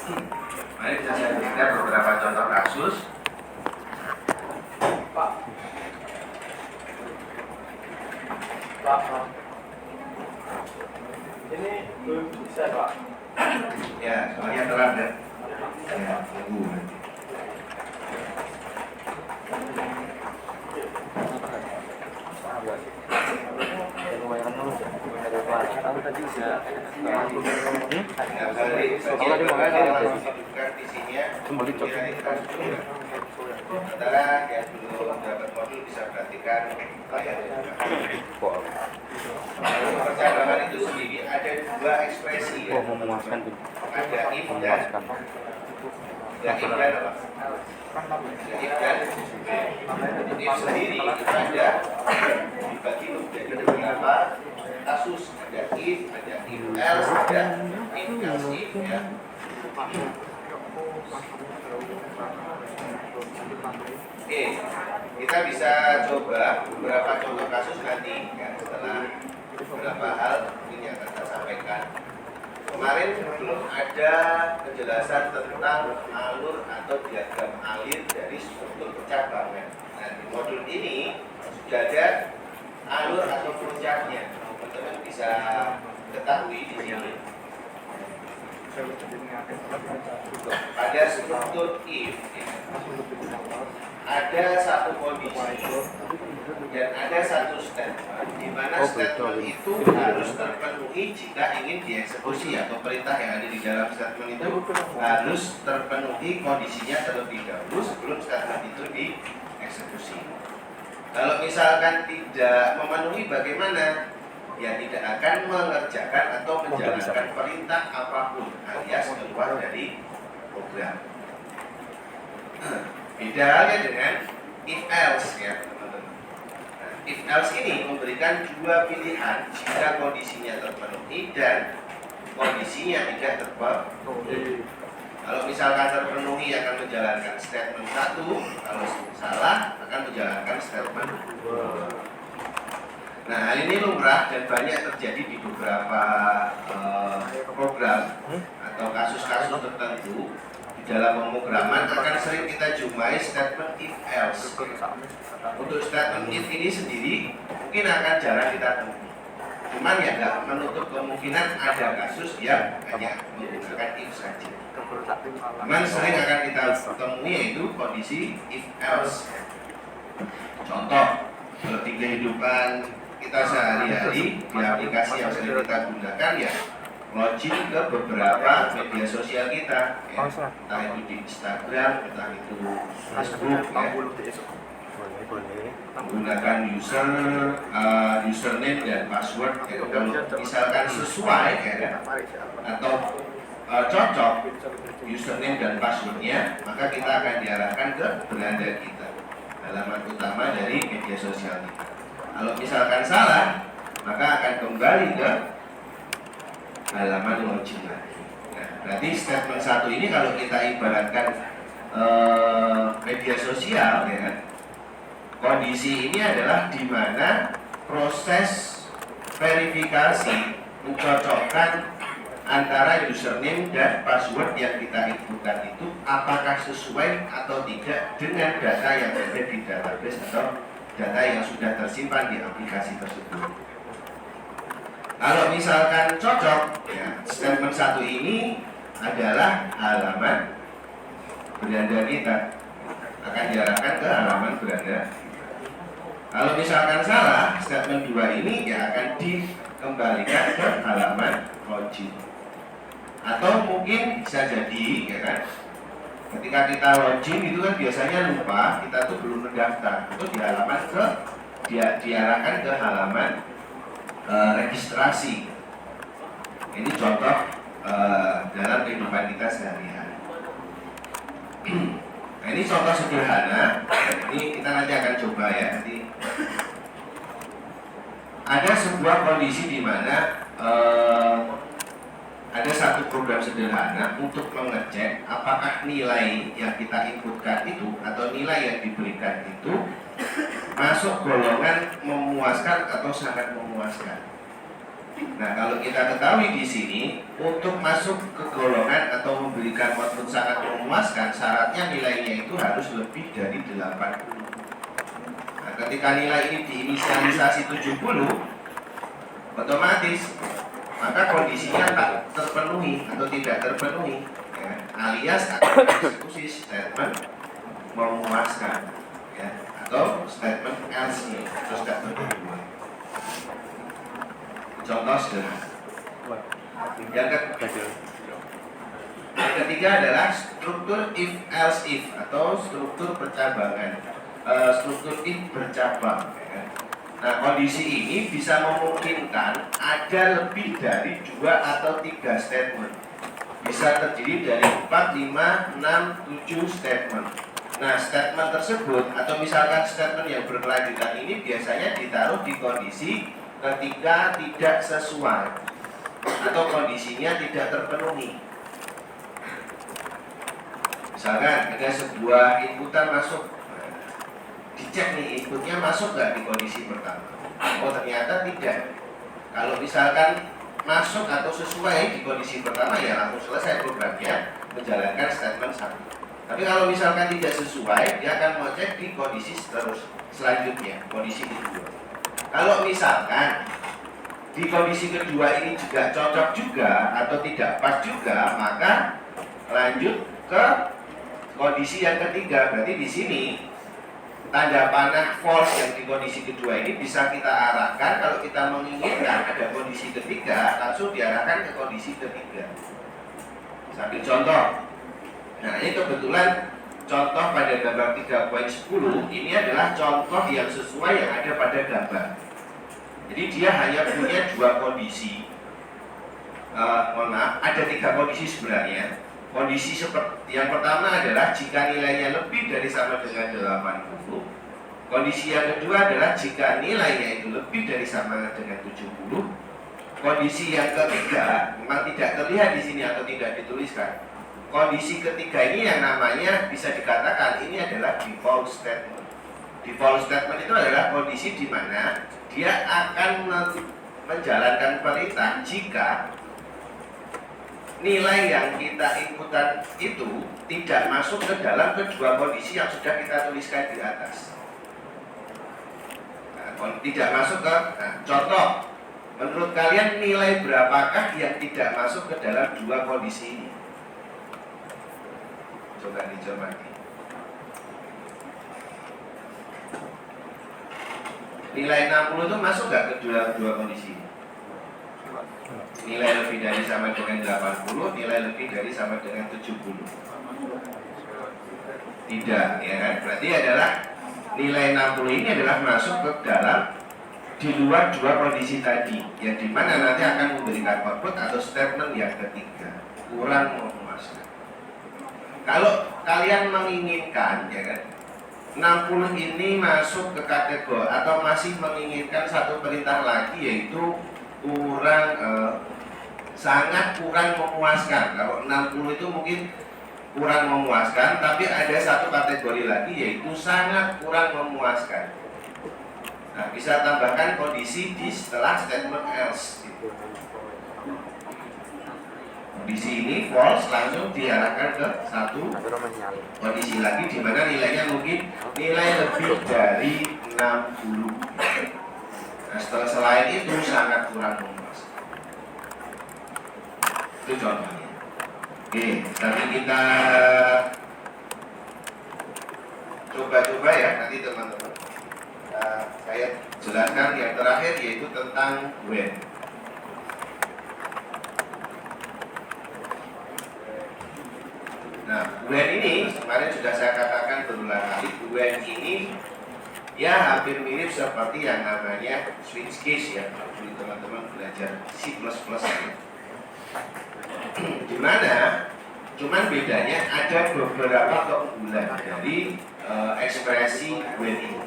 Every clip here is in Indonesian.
Mari bisa saya berikan beberapa contoh kasus. Pak, ini belum bisa Pak. Ya, soalnya telat ya. Ya, tunggu. Sementara yang belum dapat modul bisa perhatikan layar. Percakapan itu sendiri ada dua ekspresi ya. Ada if dan apa? If dan if sendiri itu ada dibagi menjadi beberapa kasus. Ada if else, ada if else if ya. Oke, kita bisa coba beberapa contoh kasus nanti ya, setelah beberapa hal ini yang akan saya sampaikan. Kemarin belum ada penjelasan tentang alur atau diagram alir dari struktur percabangan. Nah, di modul ini sudah ada alur atau flowchartnya. Teman-teman bisa ketahui di sini. Pada struktur if ada satu kondisi dan ada satu statement di mana statement itu harus terpenuhi jika ingin dieksekusi atau perintah yang ada di dalam statement itu harus terpenuhi kondisinya terlebih dahulu sebelum statement itu dieksekusi. Kalau misalkan tidak memenuhi bagaimana? Ya tidak akan mengerjakan atau menjalankan perintah apapun alias keluar dari program. Beda halnya dengan if else ya teman-teman. Nah, if else ini memberikan dua pilihan jika kondisinya terpenuhi dan kondisinya tidak terpenuhi. Kalau misalkan terpenuhi akan menjalankan statement 1, kalau salah akan menjalankan statement 2. Nah, hal ini lumrah dan banyak terjadi di beberapa program atau kasus-kasus tertentu. Di dalam pemrograman akan sering kita jumpai statement if else. Untuk statement if ini sendiri mungkin akan jarang kita temui. Cuman ya nggak menutup kemungkinan ada kasus yang hanya menggunakan if saja. Cuman sering akan kita temui yaitu kondisi if else. Contoh, kalau di kehidupan kita sehari-hari di aplikasi yang sering kita gunakan ya login ke beberapa media sosial kita ya. Entah itu di Instagram, entah itu Facebook ya. Menggunakan username dan password ya. Kalau misalkan sesuai ya, atau cocok username dan passwordnya, maka kita akan diarahkan ke beranda kita, halaman utama dari media sosial kita. Kalau misalkan salah, maka akan kembali ke halaman login lagi. Nah, berarti statement 1 ini kalau kita ibaratkan media sosial, ya kan? Kondisi ini adalah di mana proses verifikasi mencocokkan antara username dan password yang kita inputkan itu apakah sesuai atau tidak dengan data yang ada di database atau data yang sudah tersimpan di aplikasi tersebut. Kalau misalkan cocok, ya, statement 1 ini adalah halaman beranda kita, akan diarahkan ke halaman beranda. Kalau misalkan salah, statement 2 ini ya akan dikembalikan ke halaman login. Atau mungkin bisa jadi, ya kan, ketika kita login itu kan biasanya lupa, kita tuh belum mendaftar, itu di halaman diarahkan ke halaman registrasi. Ini contoh dalam kehidupan kita sehari-hari. Nah, ini contoh sederhana. Ini kita nanti akan coba ya. Nanti ada sebuah kondisi di mana ada satu program sederhana untuk mengecek apakah nilai yang kita inputkan itu atau nilai yang diberikan itu masuk golongan memuaskan atau sangat memuaskan. Nah, kalau kita ketahui di sini untuk masuk ke golongan atau memberikan memberikan output sangat memuaskan, syaratnya nilainya itu harus lebih dari 80. Nah, ketika nilai ini diinisialisasi 70, otomatis maka kondisinya tak terpenuhi atau tidak terpenuhi, ya, alias akan eksekusi statement memuaskan, ya, atau statement else atau statement kedua. Contoh sederhana. Yang ketiga adalah struktur if else if atau struktur percabangan, struktur if bercabang, ya. Nah, kondisi ini bisa memungkinkan ada lebih dari 2 atau 3 statement. Bisa terdiri dari 4, 5, 6, 7 statement. Nah, statement tersebut atau misalkan statement yang berkelanjutan ini biasanya ditaruh di kondisi ketika tidak sesuai atau kondisinya tidak terpenuhi. Misalkan ada sebuah inputan masuk, dicek nih inputnya masuk nggak di kondisi pertama. Oh, ternyata tidak. Kalau misalkan masuk atau sesuai di kondisi pertama, ya langsung selesai programnya, menjalankan statement 1. Tapi kalau misalkan tidak sesuai, dia akan mau cek di kondisi selanjutnya, kondisi kedua. Kalau misalkan di kondisi kedua ini juga cocok juga atau tidak pas juga, maka lanjut ke kondisi yang ketiga. Berarti di sini tanda panah false yang di kondisi kedua ini bisa kita arahkan. Kalau kita menginginkan ada kondisi ketiga, langsung diarahkan ke kondisi ketiga. Sambil contoh. Nah, ini kebetulan contoh pada gambar 3.10 ini adalah contoh yang sesuai yang ada pada gambar. Jadi dia hanya punya 2 kondisi. Ada 3 kondisi sebenarnya. Kondisi seperti yang pertama adalah jika nilainya lebih dari sama dengan 80. Kondisi yang kedua adalah jika nilainya itu lebih dari sama dengan 70. Kondisi yang ketiga memang tidak terlihat di sini atau tidak dituliskan. Kondisi ketiga ini yang namanya bisa dikatakan ini adalah default statement. Default statement itu adalah kondisi di mana dia akan menjalankan perintah jika nilai yang kita inputan itu tidak masuk ke dalam kedua kondisi yang sudah kita tuliskan di atas. Nah, tidak masuk ke contoh, menurut kalian nilai berapakah yang tidak masuk ke dalam 2 kondisi ini? Coba dicermati. Nilai 60 itu masuk nggak ke dalam 2 kondisi ini? Nilai lebih dari sama dengan 80, nilai lebih dari sama dengan 70. Tidak, ya kan? Berarti adalah nilai 60 ini adalah masuk ke dalam di luar 2 kondisi tadi, yang dimana nanti akan memberikan output atau statement yang ketiga, kurang memuaskan. Kalau kalian menginginkan, ya kan, 60 ini masuk ke kategori atau masih menginginkan satu perintah lagi, yaitu sangat kurang memuaskan. Kalau 60 itu mungkin kurang memuaskan, tapi ada satu kategori lagi yaitu sangat kurang memuaskan. Nah, bisa tambahkan kondisi di setelah statement else. Kondisi ini false, langsung diarahkan ke satu kondisi lagi di mana nilainya mungkin nilai lebih dari 60. Nah, setelah selain itu sangat kurang memuaskan. Itu contohnya. Oke, tapi kita coba-coba ya nanti teman-teman. Saya jelaskan yang terakhir yaitu tentang when. Nah, when ini kemarin sudah saya katakan berulang kali, when ini ya hampir mirip seperti yang namanya switch case ya, kalau teman-teman belajar C++ ya. Dimana cuman bedanya ada beberapa keunggulan dari ekspresi when ini.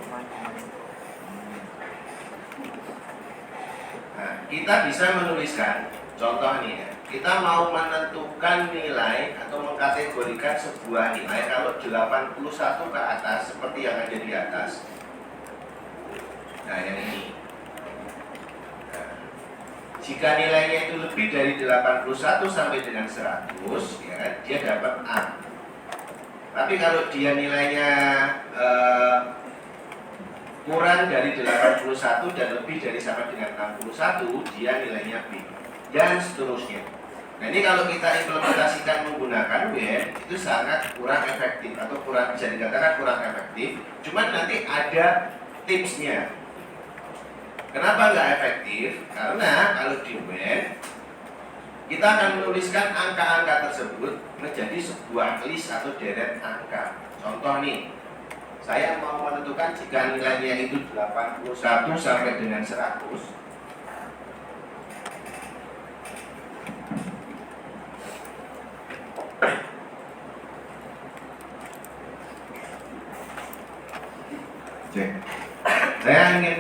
Nah, kita bisa menuliskan contoh nih ya. Kita mau menentukan nilai atau mengkategorikan sebuah nilai kalau 81 ke atas seperti yang ada di atas. Nah, yang ini. Nah, Jika nilainya itu lebih dari 81 sampai dengan 100, ya kan, dia dapat A. Tapi kalau dia nilainya kurang dari 81 dan lebih dari sama dengan 61, dia nilainya B. Dan seterusnya. Nah ini kalau kita implementasikan menggunakan WN itu sangat kurang efektif atau kurang, bisa dikatakan kurang efektif. Cuman nanti ada tipsnya. Kenapa nggak efektif? Karena kalau di WN kita akan menuliskan angka-angka tersebut menjadi sebuah list atau deret angka. Contoh nih, saya mau menentukan jika nilainya itu 81 sampai dengan 100. Saya ingin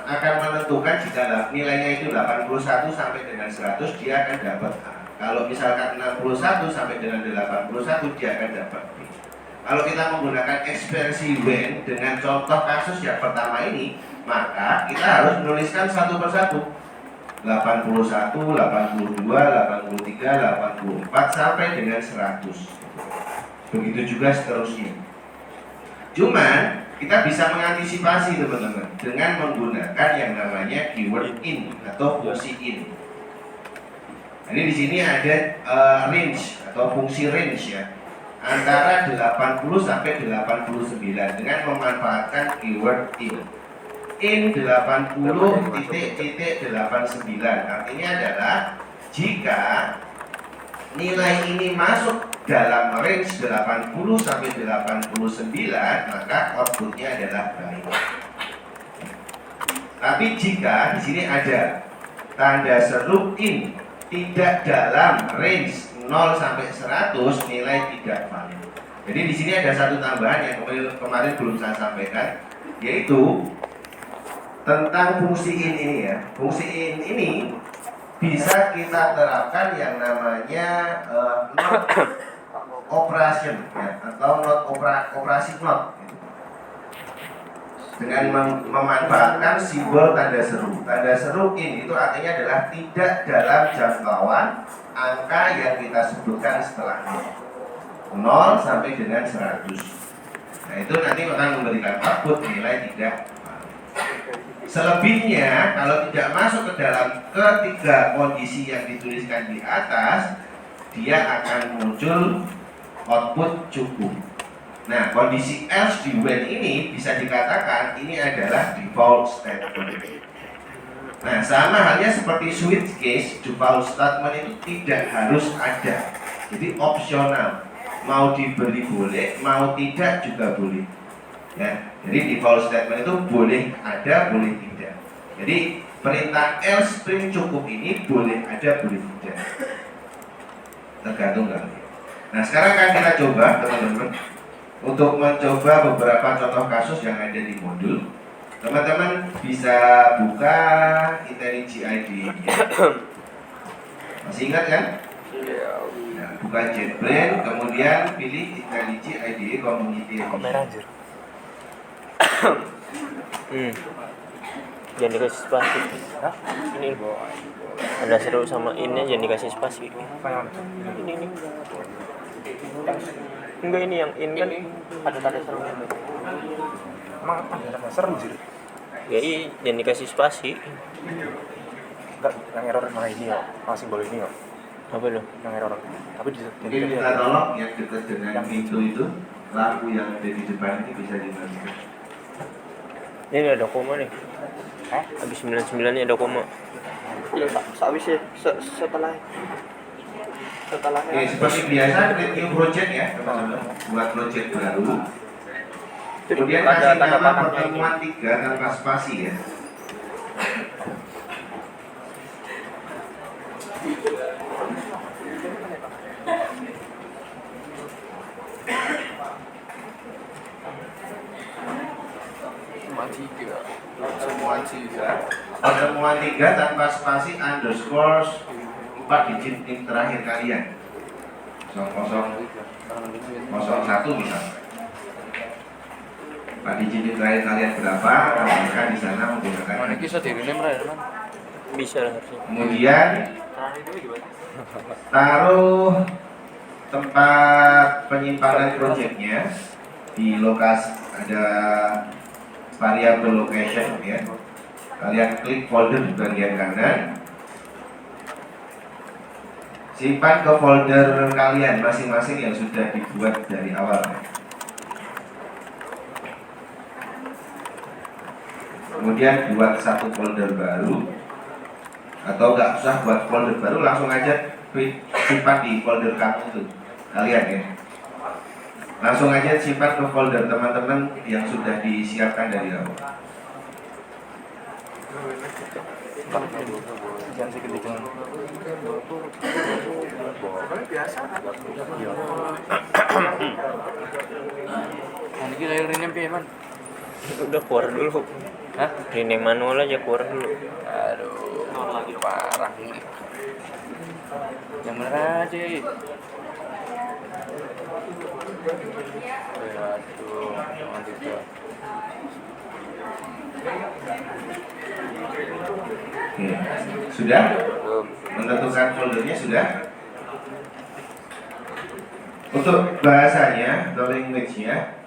akan menentukan jika nilainya itu 81 sampai dengan 100, dia akan dapat A. Kalau misalkan 61 sampai dengan 81, dia akan dapat B. Kalau kita menggunakan ekspresi WN dengan contoh kasus yang pertama ini, maka kita harus menuliskan satu persatu. 81, 82, 83, 84 sampai dengan 100. Begitu juga seterusnya. Cuman kita bisa mengantisipasi teman-teman dengan menggunakan yang namanya keyword in atau fungsi in. Ini di sini ada range atau fungsi range ya, antara 80 sampai 89 dengan memanfaatkan keyword in. In 80.89 artinya adalah jika nilai ini masuk dalam range 80 sampai 89, maka outputnya adalah baik. Tapi jika di sini ada tanda seru in tidak dalam range 0 sampai 100, nilai tidak valid. Jadi di sini ada satu tambahan yang kemarin belum saya sampaikan, yaitu tentang fungsi in ini ya. Fungsi in ini bisa kita terapkan yang namanya not operation ya, atau not operasi not dengan memanfaatkan simbol tanda seru. Tanda seru in itu artinya adalah tidak dalam jangkauan angka yang kita sebutkan setelahnya 0 sampai dengan 100. Nah itu nanti akan memberikan output nilai tidak. Selebihnya kalau tidak masuk ke dalam ketiga kondisi yang dituliskan di atas, dia akan muncul output cukup. Nah, kondisi else di when ini bisa dikatakan ini adalah default statement. Nah, sama halnya seperti switch case, default statement itu tidak harus ada. Jadi opsional. Mau diberi boleh, mau tidak juga boleh. Ya, jadi default statement itu boleh ada, boleh tidak. Jadi perintah else string cukup ini boleh ada, boleh tidak. Tergantung kan. Nah sekarang akan kita coba teman-teman untuk mencoba beberapa contoh kasus yang ada di modul. Teman-teman bisa buka IntelliJ IDE ya. Masih ingat kan? Nah, buka JetBrains, kemudian pilih IntelliJ IDE Community Edition. Jangan dikasih spasi. Hah? Ini ada seru sama ini jangan dikasih spasi. Ini. Enggak ini yang in kan ada tanda seru. Emang ada tanda seru sih? Ya iya jangan dikasih spasi. Enggak, yang error mana ini ya? Simbol ini ya? Apa lo? Yang error. Tapi di mungkin kita tolong yang dekat dengan pintu itu, lampu yang ada di depan ini bisa dimatikan. Ini ada koma nih. Habis 99 nya ada koma. Iya, habis ya setelah Oke, seperti biasa create new project ya teman-teman, buat project baru. Kemudian kasih nama pertemuan 3 tanpa spasi ya. Pertemuan 3 tanpa spasi underscore 4 digit nik terakhir kalian 0001 misalnya. 4 digit nik terakhir kalian berapa? Apakah di sana menggunakan mana kisah diri ini mereka Bisa lah harusnya. Kemudian taruh tempat penyimpanan projectnya di lokasi, ada variable location ya. Kalian klik folder di bagian kanan, simpan ke folder kalian masing-masing yang sudah dibuat dari awal. Kemudian buat satu folder baru, atau nggak usah buat folder baru, langsung aja simpan di folder kamu itu kalian ya. Langsung aja simpan ke folder teman-teman yang sudah disiapkan dari awal. Jangan sedikit. Yang ini layer rename piye, Man? Udah keluar dulu. Hah? Rename manual aja keluar dulu. Aduh, parah nih. Yang bener aja. Aduh, jangan gitu. Oke. Sudah? Belum. Menentukan foldernya sudah? Untuk bahasanya atau language-nya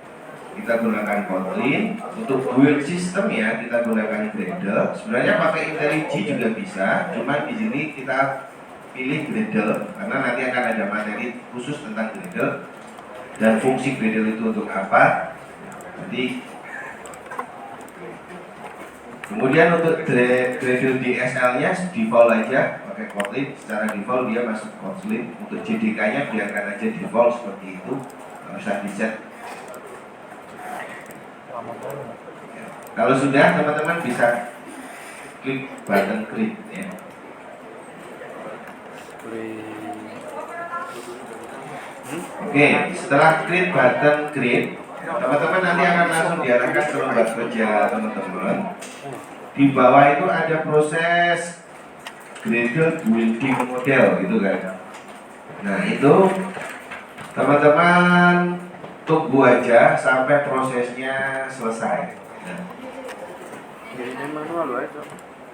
kita gunakan Kotlin. Untuk build system ya kita gunakan Gradle. Sebenarnya pakai IntelliJ juga bisa, cuma di sini kita pilih Gradle karena nanti akan ada materi khusus tentang Gradle dan fungsi Gradle itu untuk apa. Jadi kemudian untuk Gradle DSL-nya default aja pakai Kotlin, secara default dia masuk Kotlin. Untuk JDK-nya biarkan aja default seperti itu, nggak usah di-set. Kalau sudah, teman-teman bisa klik button create ya. Oke, setelah klik button create, teman-teman nanti akan langsung diarahkan ke lembar kerja teman-teman. Di bawah itu ada proses Gradle building model gitu kan. Nah itu teman-teman tunggu aja sampai prosesnya selesai. Nah, Ini manual loh itu.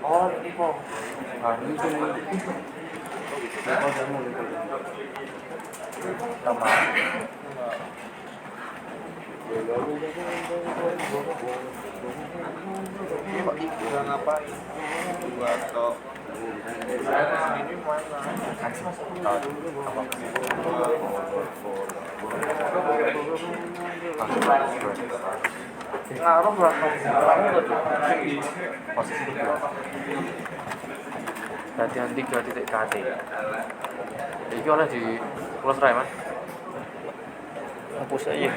Oh, tipe. Ah, ini tuh. Nama. Udah ngapain? Buat tok. Ini mana? Ngaruh berapa? Posisi itu. Latihan 3.KT. Iki oleh di Pulau Serai, Man. Hapus aja.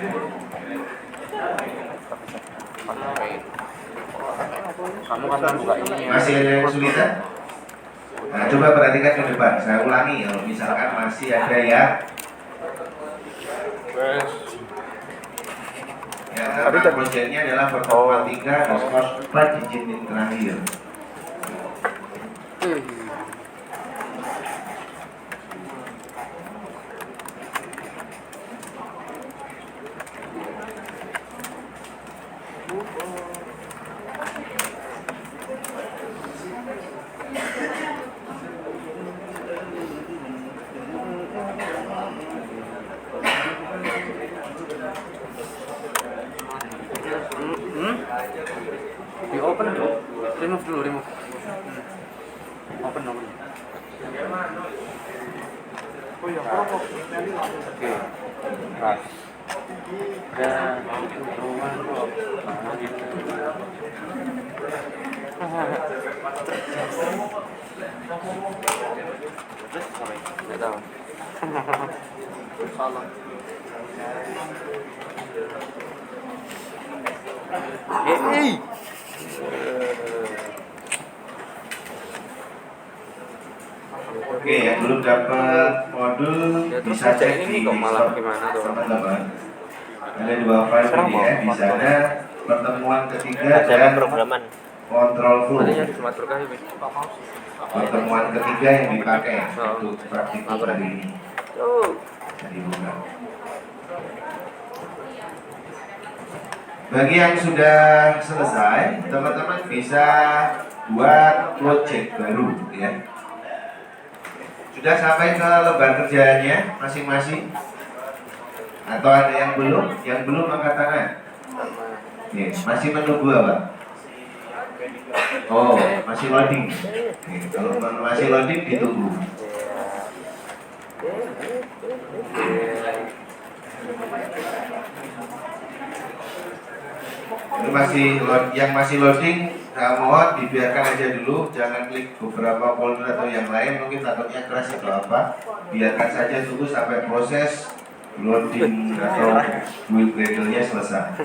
Kamu kan buka ini ya. masih ada yang kesulitan? Nah coba perhatikan ke depan, saya ulangi kalau misalkan masih ada yang ya, nama proyeknya adalah pertemuan 3 digit yang terakhir. Di open dulu. Remove dulu, remove. Open. Oh iya, rokok. Oke. Pas. Dan rumah kok. Nah, gitu. Nggak tahu. Salah. Hey. Oke ya, belum dapat modul Ya, terus bisa kerja cek ini di kok malah Discord, gimana tuh? teman-teman. Ada 2 file PDF di sana, pertemuan ketiga Ada dan programan. control flow. Ada yang cuma turkah ini. Pertemuan ketiga yang dipakai untuk praktikum hari ini. Tuh. Jadi bukan. Bagi yang sudah selesai, teman-teman bisa buat project baru ya. Sudah sampai ke lembar kerjanya masing-masing? Atau ada yang belum? Yang belum angkat tangan. Nih, masih menunggu apa? Oh, masih loading. Nih, kalau masih loading ditunggu. Ini yang masih loading, saya mohon dibiarkan aja dulu, jangan klik beberapa folder atau yang lain, mungkin takutnya crash atau apa. Biarkan saja tunggu sampai proses loading atau build Gradle-nya selesai.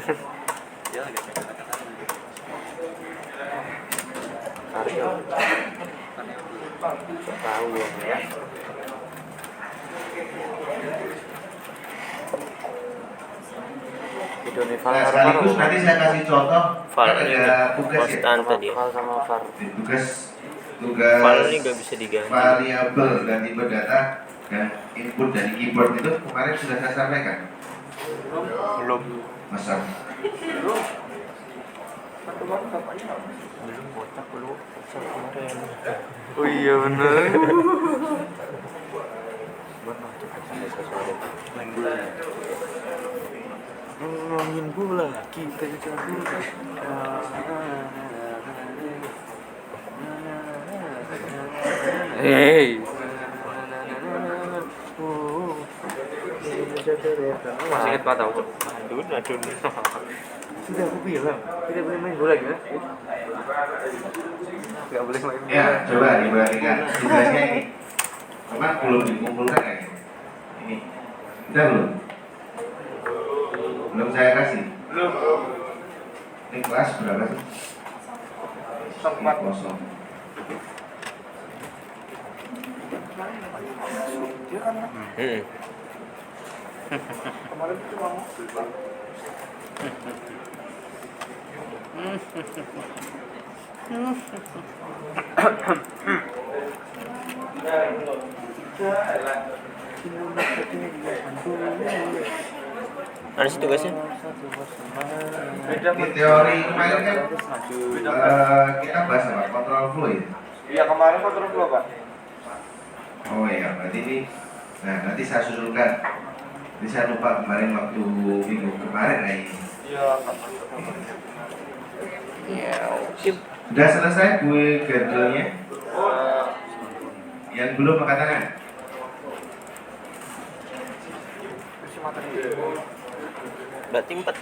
Tahu ya. Nah, sekaligus nanti saya kasih contoh, kan ada tugas ya, tadi. Sama VAR. tugas File ini nggak bisa diganti. variabel dan tipe data dan input dari keyboard itu kemarin sudah saya sampaikan. Belum. Masa Belum kocak dulu. Kemarin. Oh iya bener. Benar cepat sampai sesuatu. Main bola. Ngomongin bola kita jago. Hey. Masih ingat Pak tahu? Adun. Sudah aku bilang, tidak boleh main bola ya. Tidak boleh main bola. ya, coba diperhatikan tugasnya ini. Cuma belum dikumpulkan kayaknya. Ini, udah belum? Belum saya kasih. Belum. Ini kelas berapa sih? Sempat. Kosong. Dia kan kemarin itu cuma mobil, Pak. Ada sih tugasnya. Di teori kemarin kan kita bahas apa? Control flow ya? Iya kemarin kontrol flow, Pak. Oh iya, berarti ini. Nah, nanti saya susulkan. Jadi saya lupa kemarin waktu minggu kemarin ini. Iya, Pak. Sudah selesai gue Gradle-nya? Yang belum angkat tangan? Berarti empat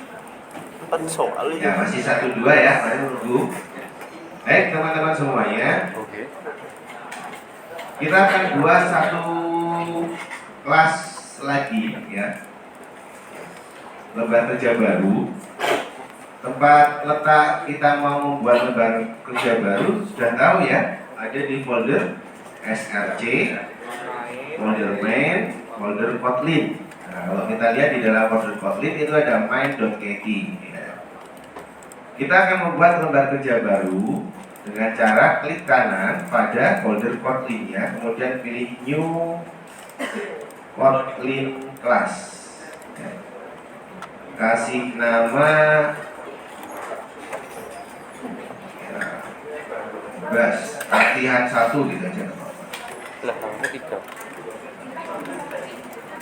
soal itu. Ya, masih 1-2 ya, masih menunggu. Baik teman-teman semuanya, Oke. kita akan buat satu kelas lagi ya, lembar kerja baru. Tempat letak kita mau membuat lembar kerja baru sudah tahu ya, ada di folder src, folder main, folder kotlin. Nah, kalau kita lihat di dalam folder kotlin itu ada main.kt ya. Kita akan membuat lembar kerja baru dengan cara klik kanan pada folder kotlinnya, kemudian pilih new kotlin class ya. Kasih nama bas latihan 1 gitu aja. Lah, kamu 3.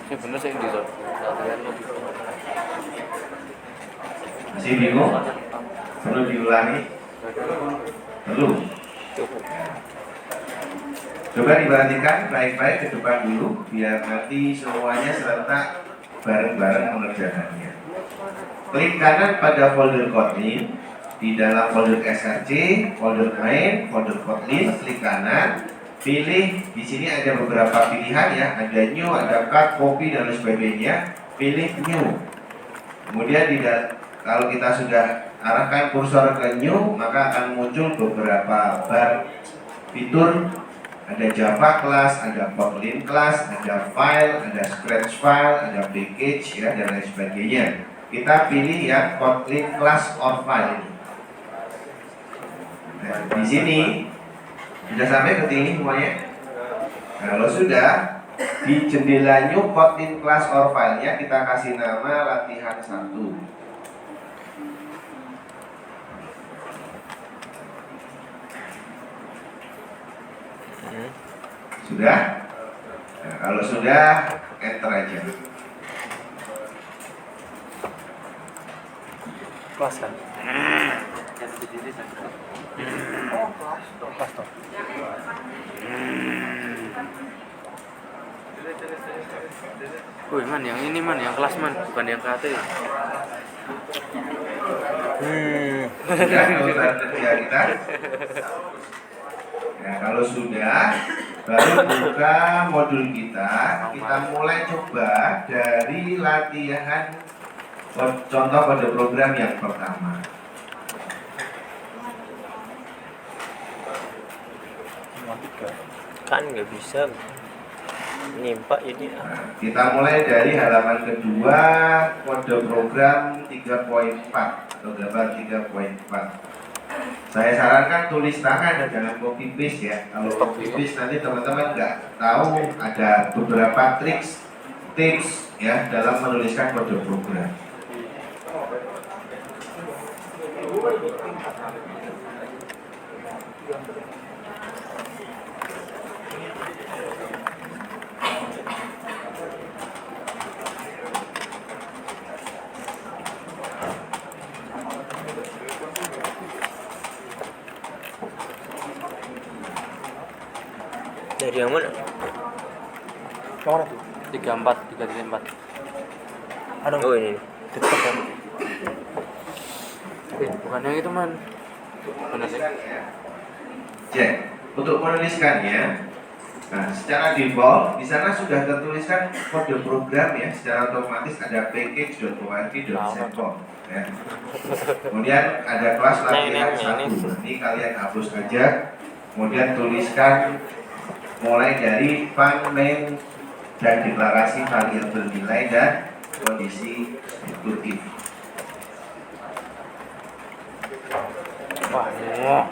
Ini bener sih di zone. Latihan lo 3. Masih bingung? Perlu diulangi? Perlu. Cukup. Coba diperhatikan baik-baik ke depan dulu, biar nanti semuanya serentak bareng-bareng mengerjakannya. Klik kanan pada folder kotlin. Di dalam folder src, folder main, folder kotlin, klik kanan, pilih di sini ada beberapa pilihan ya, ada new, ada cut, copy dan lain sebagainya. Pilih new. Kemudian kalau kita sudah arahkan kursor ke new, maka akan muncul beberapa bar fitur. Ada Java class, ada Kotlin class, ada file, ada scratch file, ada package ya dan lain sebagainya. Kita pilih yang Kotlin class or file ini. Nah, di sini sudah sampai ke sini semuanya. Nah, kalau sudah di jendela new Kotlin class or file-nya kita kasih nama latihan 1. Sudah? Nah, kalau sudah, enter aja. Kelas kan? Oh, kelas dong. Kelas toh. Wih man, yang ini man, yang kelas man, bukan yang KT. Sudah urusan kerja kita. Nah, kalau sudah, baru buka modul kita. Kita mulai coba dari latihan contoh kode program yang pertama. Cuma 3. Kan nggak bisa nimpak ini. Nah, kita mulai dari halaman kedua, kode program 3.4 atau gambar 3.4. Saya sarankan tulis tangan dan jangan copy paste ya. Kalau copy paste nanti teman-teman nggak tahu ada beberapa tips ya dalam menuliskan kode program. Dari yang mana? Yang mana tuh? 34, 3.4. Aduh. Oh ini. Tetep kan? Bukan yang itu man. Mana sih? Cek untuk menuliskannya. Nah, secara default di sana sudah tertuliskan kode program ya, secara otomatis ada package.org.setcom ya. Kemudian ada kelas latihan 1. Nanti kalian hapus aja. Kemudian tuliskan mulai dari fun, main, dan deklarasi variabel nilai dan kondisi struktif. Wah,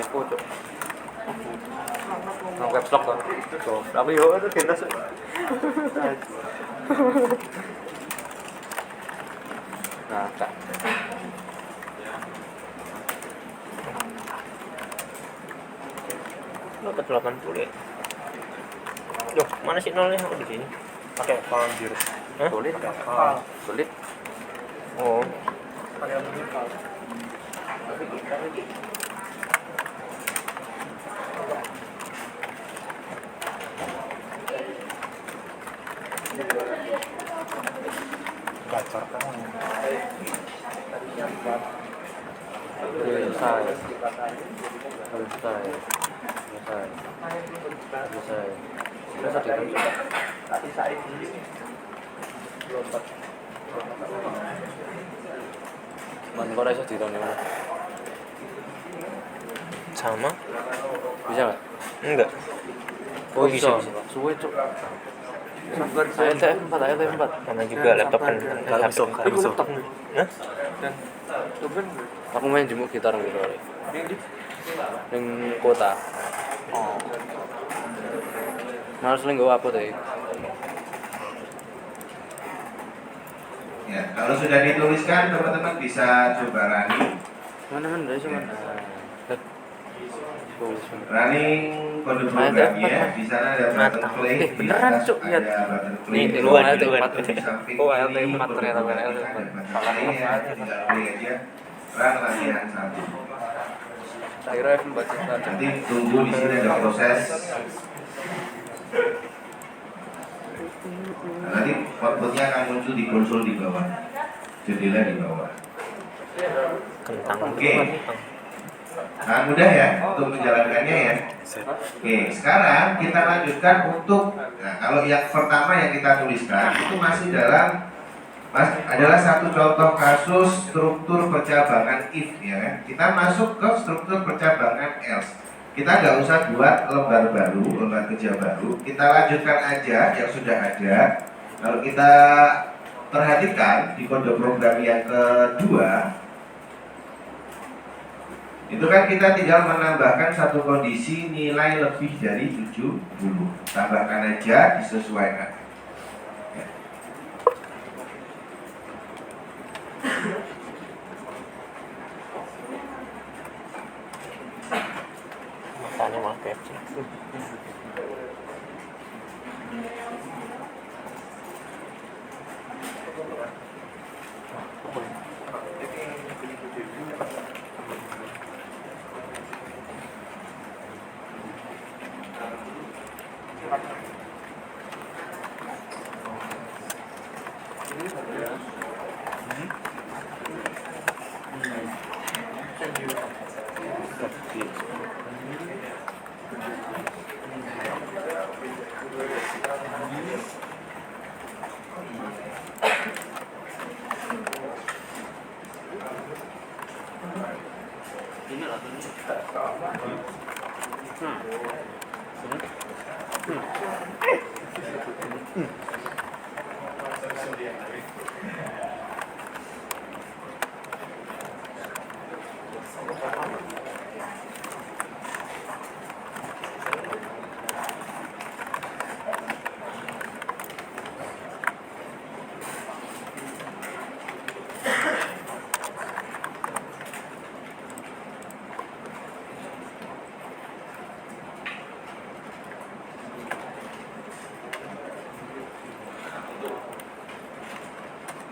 Typo cok. Nang caps lock kan. Tuh, tapi yo itu kita sih. Nah, Kak. Dapat 80 ya. Loh, mana sih nolnya? Oh, di sini. pakai file biru. Hah? Sulit. File. Sulit. Oh, Gacor kan? Selesai. Selesai. Selesai. Selesai. Selesai tadi kan. Man, kok rasa di tahun ini? sama? Bisa nggak? Enggak. Oh bisa, bisa. bisa. Suwe cok. ALTM 4, ALTM 4. Karena juga laptop kan. Kalau HP. bisa, kalau bisa. Hah? Aku main jemuk gitar gitu kali. Yang kota. Oh, Nah, harus lagi apa tadi? Ya, kalau sudah dituliskan teman-teman bisa coba running. Mana dari sini mana? Running kode programnya di sana ada button play, di beneran, atas Cuk, lihat. ada button play, Nih, di duluan, bawah duluan. button di samping Oh, kiri, LTM 4 kode ternyata, programnya LTM. ada button play ya, tinggal play aja. Run latihan 1. Kira F4 kita. Nanti tunggu di sini ada proses. Nah, nanti outputnya akan muncul di konsol di bawah, jendela di bawah. Kentang. Oke. Nah, mudah ya untuk menjalankannya ya. Oke, sekarang kita lanjutkan untuk kalau yang pertama yang kita tuliskan itu masih adalah satu contoh kasus struktur percabangan if ya kan. Kita masuk ke struktur percabangan else. Kita nggak usah buat lembar baru, lembar kerja baru. Kita lanjutkan aja yang sudah ada. Kalau kita perhatikan di kode program yang kedua, itu kan kita tinggal menambahkan satu kondisi nilai lebih dari 70. Tambahkan aja, disesuaikan. Ya.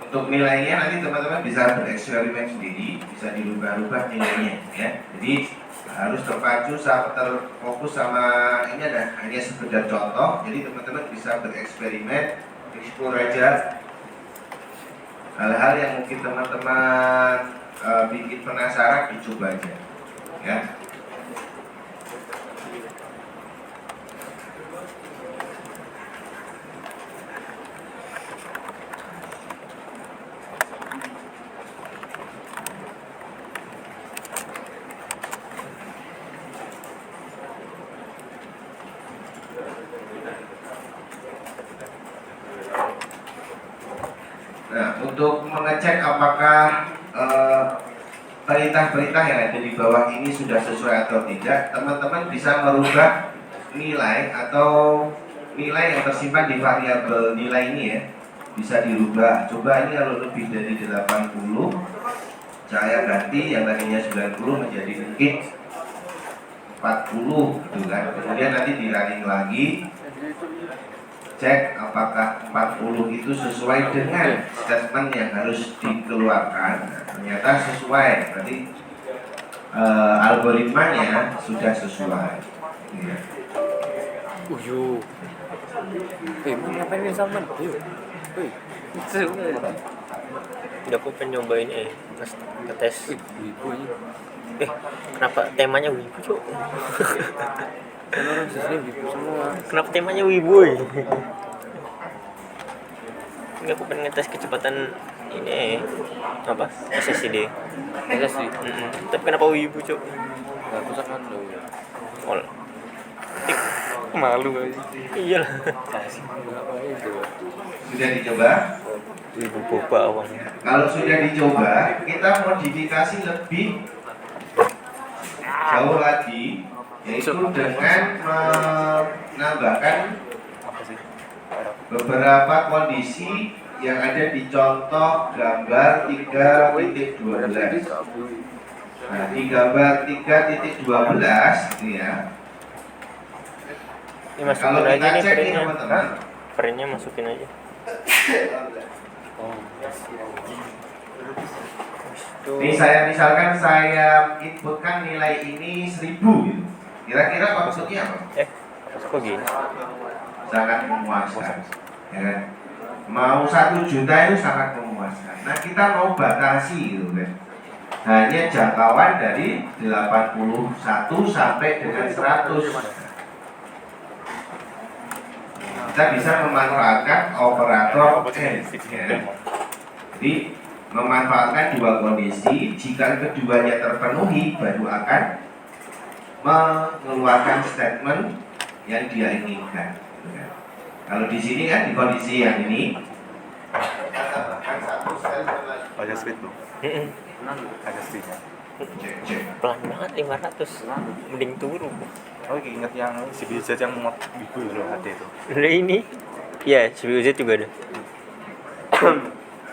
Untuk nilainya nanti teman-teman bisa bereksperimen sendiri, bisa dirubah-rubah nilainya ya. Jadi harus terpacu sama terfokus sama ini ada hanya sekedar contoh. Jadi teman-teman bisa bereksperimen, explore aja hal-hal yang mungkin teman-teman bikin penasaran, dicoba aja ya. Nah, untuk mengecek apakah perintah-perintah yang ada di bawah ini sudah sesuai atau tidak, teman-teman bisa merubah nilai atau nilai yang tersimpan di variabel nilai ini ya, bisa dirubah. Coba ini kalau lebih dari 80, saya ganti yang tadinya 90 menjadi mungkin 40 gitu kan. Kemudian nanti di running lagi, cek apakah 40 itu sesuai dengan statement yang harus dikeluarkan. Nah, ternyata sesuai, berarti algoritmanya sudah sesuai ya. Uyu. Mau ngapain ini sama? Yuk. Udah aku pengen nyobain ngetes. Wibu ini. Kenapa temanya wibu, Cuk? Kan orang sini wibu semua. Kenapa temanya wibu? Enggak, aku pengen ngetes kecepatan ini apa? SSD. SSD. Tapi kenapa wibu, Cuk? Enggak usah kan lo. Ol. Malu aja. Iya lah. Sudah dicoba? Wibu boba awalnya. Kalau sudah dicoba, kita modifikasi lebih jauh lagi, yaitu dengan menambahkan beberapa kondisi yang ada di contoh gambar 3.12. Nah, di gambar 3.12 ini ya. Ini masukin Kalau aja kita nih cek nih printnya. teman-teman, Printnya masukin aja. ini saya misalkan saya inputkan nilai ini 1000 gitu. Kira-kira maksudnya apa? Kok gini? Sangat memuaskan ya kan? Mau 1 juta itu sangat memuaskan. Nah, kita mau batasi gitu kan, hanya jangkauan dari 81 sampai dengan 100. Kita bisa memanfaatkan operator AND ya. Jadi memanfaatkan dua kondisi, jika keduanya terpenuhi baru akan mengeluarkan statement yang dia inginkan. Kalau di sini kan di kondisi yang ini kita tambahkan 1 sel lagi. Ada speed tuh. Ada speednya. Cek. Pelan banget 500. Mending turun. Oh, ingat yang si BZ yang mod wibu loh, ada itu. Udah ini. Iya, CBUZ juga ada.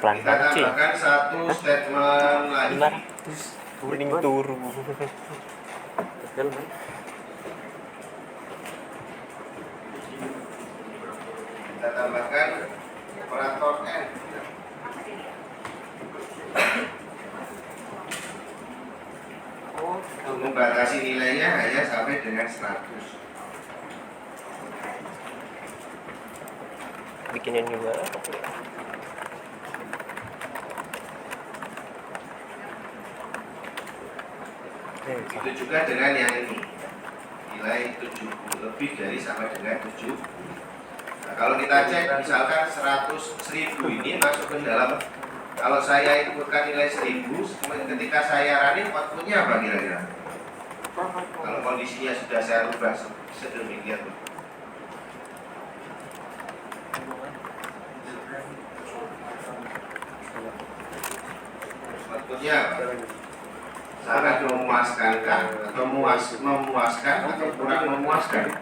Pelan Kita banget sih. tambahkan 1 statement lagi. 500. Mending turun. Kita tambahkan operator N. Untuk membatasi nilainya hanya sampai dengan 100. bikinin juga. Begitu juga dengan yang ini, nilai 70 lebih dari sama dengan 7. Nah, kalau kita cek misalkan 100.000 ini masuk ke dalam, kalau saya inputkan nilai 1000, ketika saya running outputnya apa kira-kira? Kalau kondisinya sudah saya rubah sedemikian, outputnya apa? Sangat memuaskankah atau memuaskan atau kurang memuaskan?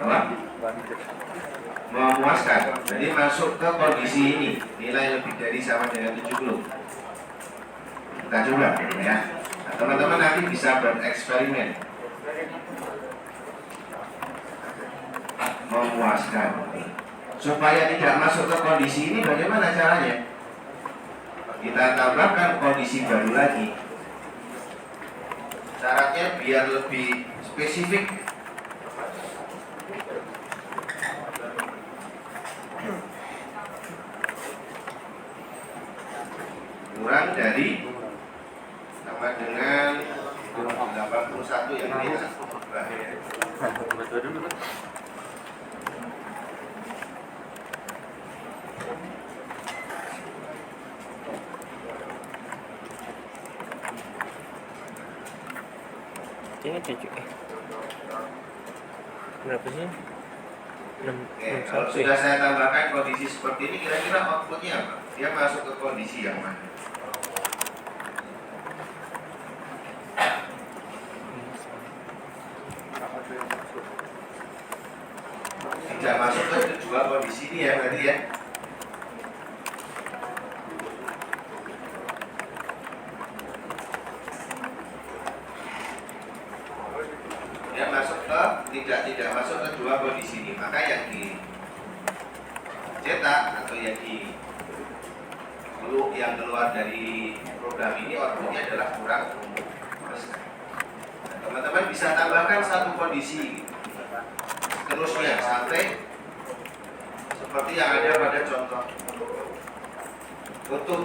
Apa? Memuaskan. Jadi masuk ke kondisi ini, nilai lebih dari sama dengan 70. Kita coba ya. Nah, teman-teman nanti bisa bereksperimen. Memuaskan. Supaya tidak masuk ke kondisi ini, bagaimana caranya? Kita tambahkan kondisi baru lagi. Syaratnya biar lebih spesifik. Kurang dari sama dengan 81 yang ini. Ini 7 berapa sih? 6 Oke, kalau sudah saya tambahkan kondisi seperti ini, kira-kira outputnya apa? Dia masuk ke kondisi yang mana? Tidak masuk ke dua kondisi ini ya berarti ya. Dia masuk ke tidak masuk ke dua kondisi ini, maka yang dicetak atau yang keluar dari program ini outputnya adalah kurang memuaskan. Nah, teman-teman bisa tambahkan satu kondisi terusnya sampai seperti yang ada pada contoh. Untuk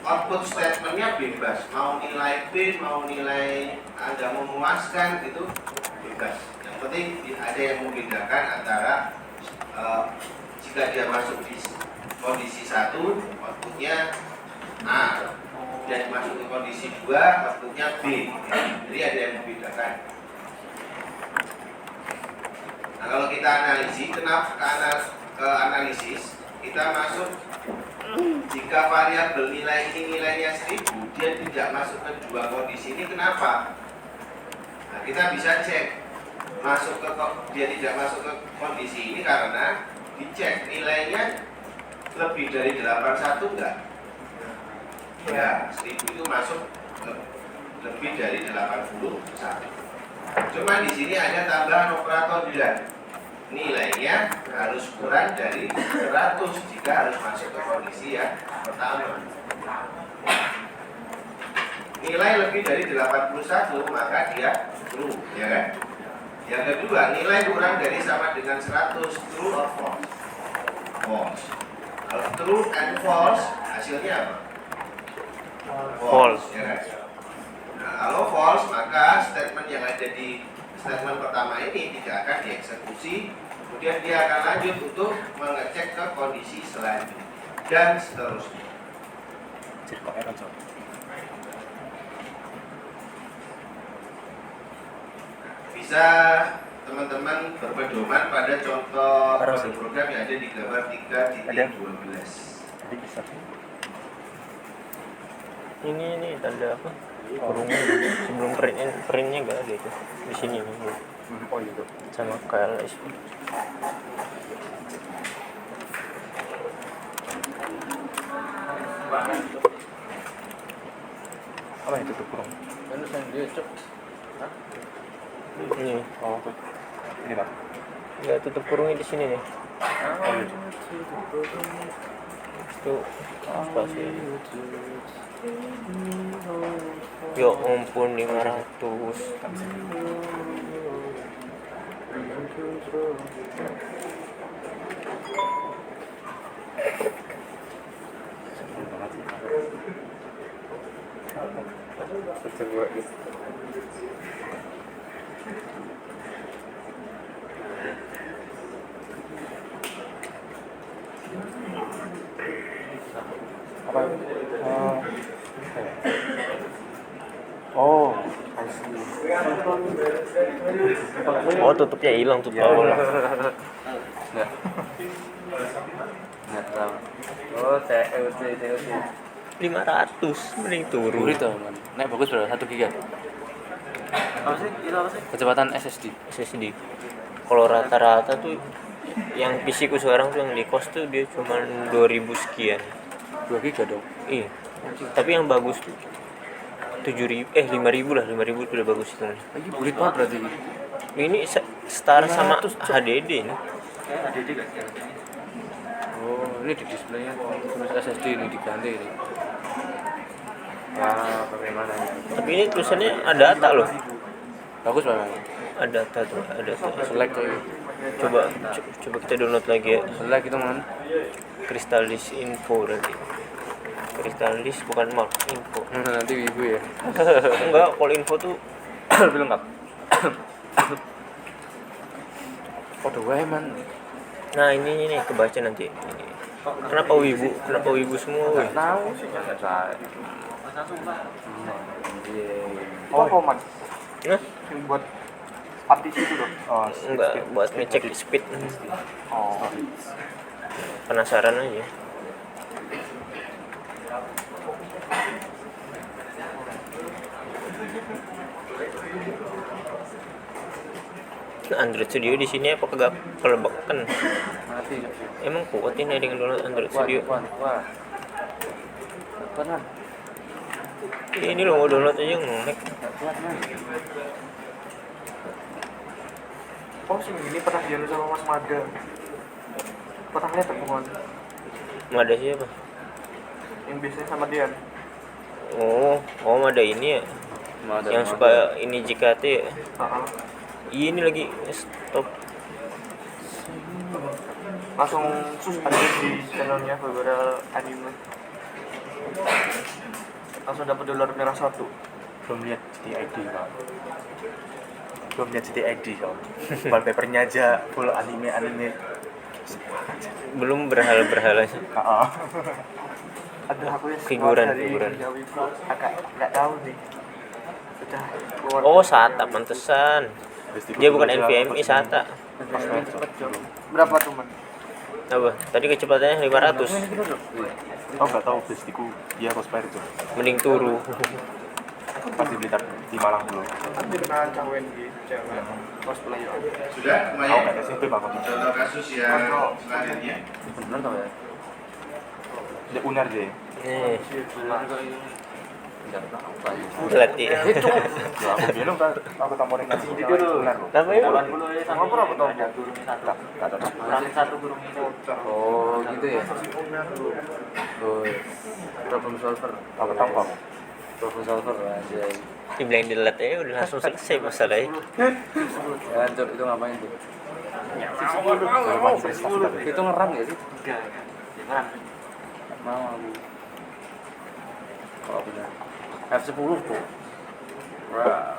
output statementnya bebas, mau nilai B, mau nilai Anda memuaskan itu bebas. Yang penting ada yang membedakan antara jika dia masuk di kondisi 1 outputnya A, dan masuk ke kondisi 2 outputnya B. Jadi ada yang membedakan. Nah, kalau kita analisis, ke analisis, kita masuk jika variabel nilai ini nilainya 1000, dia tidak masuk ke dua kondisi ini, kenapa? Nah, kita bisa cek dia tidak masuk ke kondisi ini karena dicek nilainya lebih dari 81 enggak? Ya, 1000 itu masuk lebih dari 81. Cuma di sini ada tambahan operator bilang nilainya harus kurang dari 100 jika harus masuk ke kondisi yang pertama. Nilai lebih dari 81 maka dia true, ya kan? Yang kedua, nilai kurang dari sama dengan 100, true or false? False. Kalau true and false, hasilnya apa? False. Ya kan? Nah, kalau false, maka statement yang ada di statement pertama ini tidak akan dieksekusi. Kemudian dia akan lanjut untuk mengecek ke kondisi selanjutnya dan seterusnya. Bisa teman-teman berpedoman pada contoh kode program yang ada di gambar 3.12. Ini tanda apa? Kurungan sebelum printnya enggak ada itu di sini nih. Oh gitu. Sama KLS. Apa yang tutup kurung? Ini Oh, ini Pak. enggak tutup kurungnya di sini nih. Oh gitu. Itu spasi. Ya ampun 500. Apa? Oh, I see. Oh, tutupnya hilang tuh Paul. Nggak tahu. Oh, TOC. 500 mending turun. Gurih tuh, man. Nek bagus berapa? 1 giga. Apa sih? Itu apa sih? Kecepatan SSD. SSD. Kalau rata-rata tuh yang PC ku sekarang tuh yang di kos tuh dia cuma 2000 sekian. 2 giga dong. Iya. Tapi yang bagus tuh 5.000 lah, 5.000 udah bagus itu. Lagi bulit banget berarti. Ini setara sama HDD ini. Kayak ada juga. Oh, ini di displaynya tulis SSD ini diganti ini. Ya, bagaimana ya? Tapi ini tulisannya ada data loh. Bagus banget. Ada data tuh, ada data. Select coy. Coba kita download lagi ya. Select itu man. Crystaldisk info berarti. Crystaldisk bukan Mark info. Nanti ibu ya. Enggak, kalau info tuh Belum lengkap. Oh, dua man. nah ini nih kebaca nanti. Ini. Kenapa wibu semua? Weh? Tahu sih enggak saya. Oh, Roman. Nah, Yang buat partisi itu dong. Oh, enggak buat ngecek speed. Oh. Penasaran aja. Android Studio di sini apa kagak kelebakan? Mati. Emang kuat ini dengan download Android Studio? Wah. Benar. Ini lo mau download aja nge-lag. Kuat man. Oh, sih ini pernah dianu sama Mas Mada. Pernah lihat temuan Ada siapa? yang biasanya sama Dian. Oh ada ini ya. Yang suka ini JKT ya. Heeh. Iya, ini lagi stop. Langsung ada di channelnya beberapa anime. Langsung dapat dolar merah 1. Belum lihat GTID Bang. Belum lihat GTID Bang. Wallpapernya aja full anime. Belum berhala-berhala sih. Ada aku yang Figuran. agak nggak tahu nih. Sudah keluar. Oh, SATA pantesan. Dia bukan NVMe, SATA. Berapa tuh, Man? Apa? Tadi kecepatannya 500. Oh nggak tahu bestiku dia cosplayer itu. Mending turu. Pasti Blitar di Malang dulu. Kan dikenal cawen di cewek cosplay. Sudah Tahu lumayan. nggak SMP Bang? Contoh kasus yang selanjutnya. Benar tau ya? Dia unar dia. Nih, Enggak tahu. berarti. Ya aku bilang kan aku tamporin nasi unar loh. Apa itu? Sama berapa tahun? Nggak tahu. Oh, gitu ya. Oh, problem solver. Aku tahu Bang. Problem solver aja. Dibilang delete ya udah langsung selesai masalahnya. Ya, Hancur itu ngapain tuh? Itu ngeram ya sih? Mau aku. Kalau benar. F10 tuh. Wah.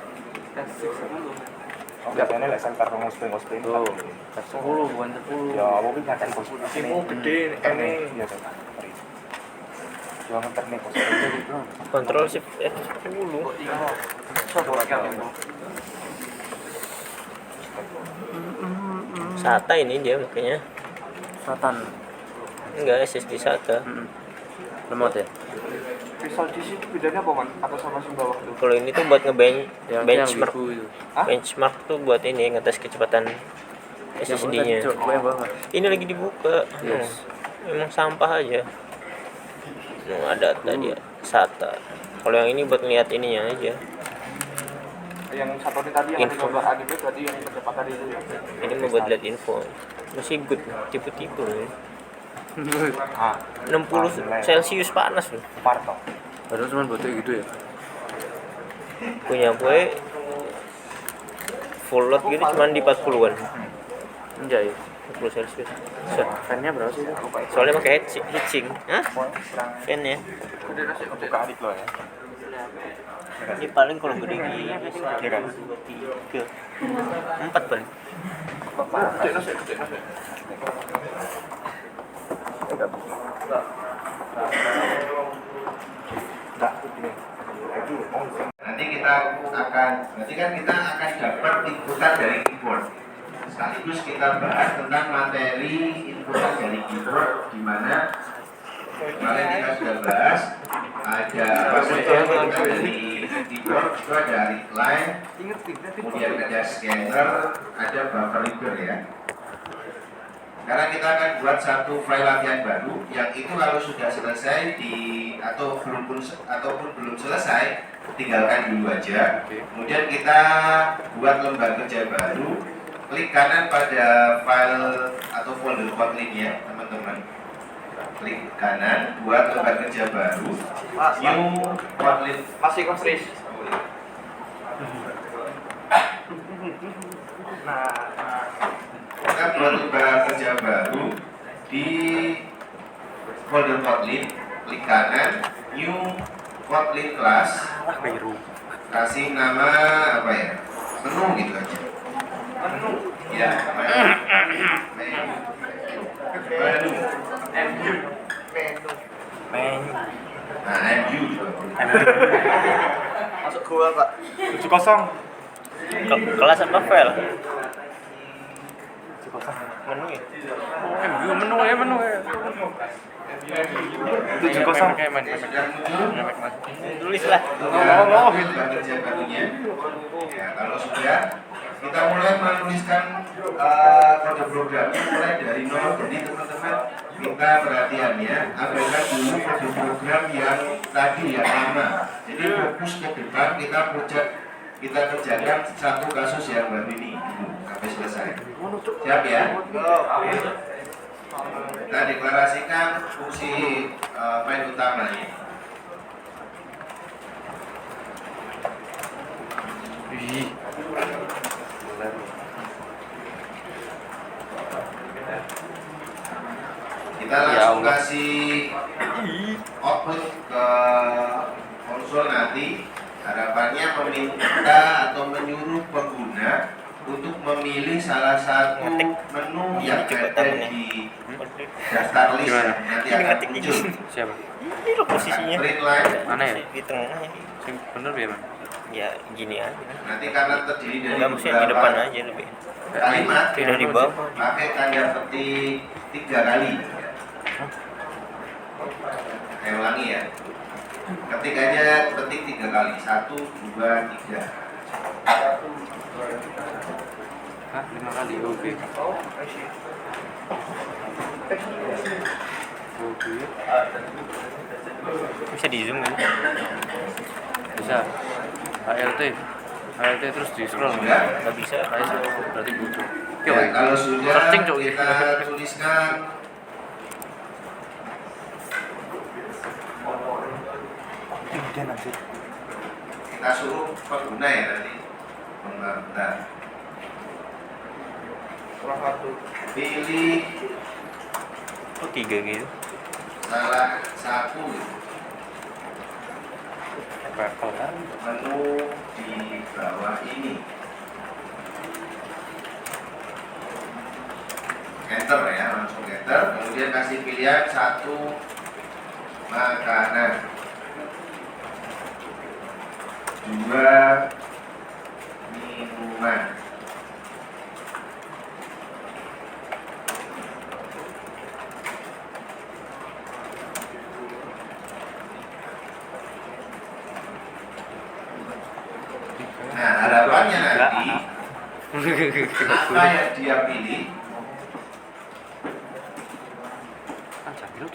Biasanya lah center ngospeng. Tuh, F10 bukan 10. Ya aku kan ngacari bos. Simu gede ini. Iya kan. Jangan ternik cosplayer itu. Control Shift F10. SATA ini dia makanya. Satan. Enggak, SSD SATA. Lemot ya? Visual DC itu bedanya apa, Man? Atau sama si bawah tuh? Kalau ini tuh buat benchmark. biru itu. Benchmark tuh buat ini ngetes kecepatan SSD-nya. Ini lagi dibuka. Yes. Emang sampah aja. Ada tadi SATA. Kalau yang ini buat ngeliat ininya aja. Yang satu ini tadi yang ada Info. gambar anime berarti yang kecepatan itu ya. Ini mau buat lihat info. Masih good, tipe-tipe loh. Ah, 60 Celcius panas loh. Parto. Padahal cuma buat kayak gitu ya. Punya gue full load gitu cuman di 40-an. Enggak ya, 10 Celsius. Fan-nya berapa sih? Soalnya pakai heatsink. Hah? Fan-nya. Buka adik lo ya. Ini paling kalau gede gini Iya kan? 3, 4 paling. Nanti kita akan, nanti kan kita akan dapat inputan dari keyboard. Sekaligus kita bahas tentang materi inputan dari keyboard, di mana kemarin kita sudah bahas ada apa saja inputan dari keyboard. Itu ada read line, kemudian ada scanner, ada buffer reader ya. Karena kita akan buat satu file latihan baru yang itu kalau sudah selesai ataupun belum selesai, tinggalkan dulu aja. Kemudian kita buat lembar kerja baru, klik kanan pada file atau folder Kotlin-nya teman-teman. Klik kanan buat lembar kerja baru, new Kotlin. Masih konsris. Kita buat lembar kerja baru di folder Kotlin, klik kanan, new Kotlin class, kasih nama apa ya, menu gitu aja. Ya, menu. Nah, MU juga. Masuk gua, Pak. 7-0. Kelas apa file? Menu ya? Menu ya. 7-0. Kayak main. Tulis lah. Lembar kerja barunya. Ya, kalau sudah kita mulai menuliskan kode programnya mulai dari nol. Jadi teman-teman kita perhatian ya, abaikan dulu kode program yang tadi yang lama. Jadi fokus ke depan kita kerjakan satu kasus yang baru ini dulu sampai selesai. Siap ya? Kita deklarasikan fungsi main utamanya. Kita langsung kasih output ke konsol nanti. Harapannya meminta atau menyuruh pengguna untuk memilih salah satu menu yang ada di daftar list nanti akan muncul. Siapa? Ini lo posisinya. Print line Mana ya? Di tengah ini. Sing bener ya, Bang? Ya gini aja. nanti karena terdiri dari Enggak mesti di depan aja lebih. kalimat Tidak di bawah. pakai tanda petik 3 kali. Saya ulangi ya. Ketik aja petik 3 kali. 1, 2, 3. Hah, 5 kali. Oke. Bisa di zoom kan? Bisa. ALT terus di scroll. Sudah? Nggak bisa. Berarti butuh. Ya, kalau sudah Searching, Cok. kita tuliskan kita suruh pengguna ya nanti bentar. Pilih Oh 3 gitu. salah satu Kelar. menu di bawah ini. Enter ya, langsung enter. Kemudian kasih pilihan 1 makanan, 2 minuman. Nah, harapannya nanti apa yang dia pilih Kan sambil.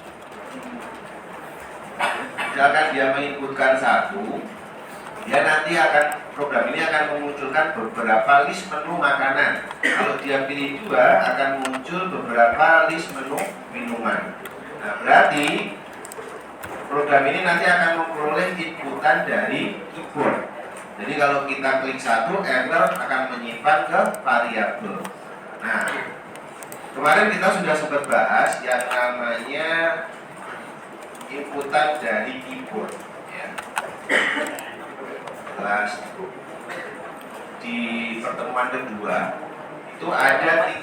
misalkan dia menginputkan 1, dia nanti program ini akan memunculkan beberapa list menu makanan. Kalau dia pilih 2, akan muncul beberapa list menu minuman. Nah, berarti program ini nanti akan memperoleh inputan dari keyboard. Jadi kalau kita klik 1, error akan menyimpan ke variabel. Nah, Kemarin kita sudah sempat bahas yang namanya inputan dari keyboard ya. Kelas di pertemuan kedua itu ada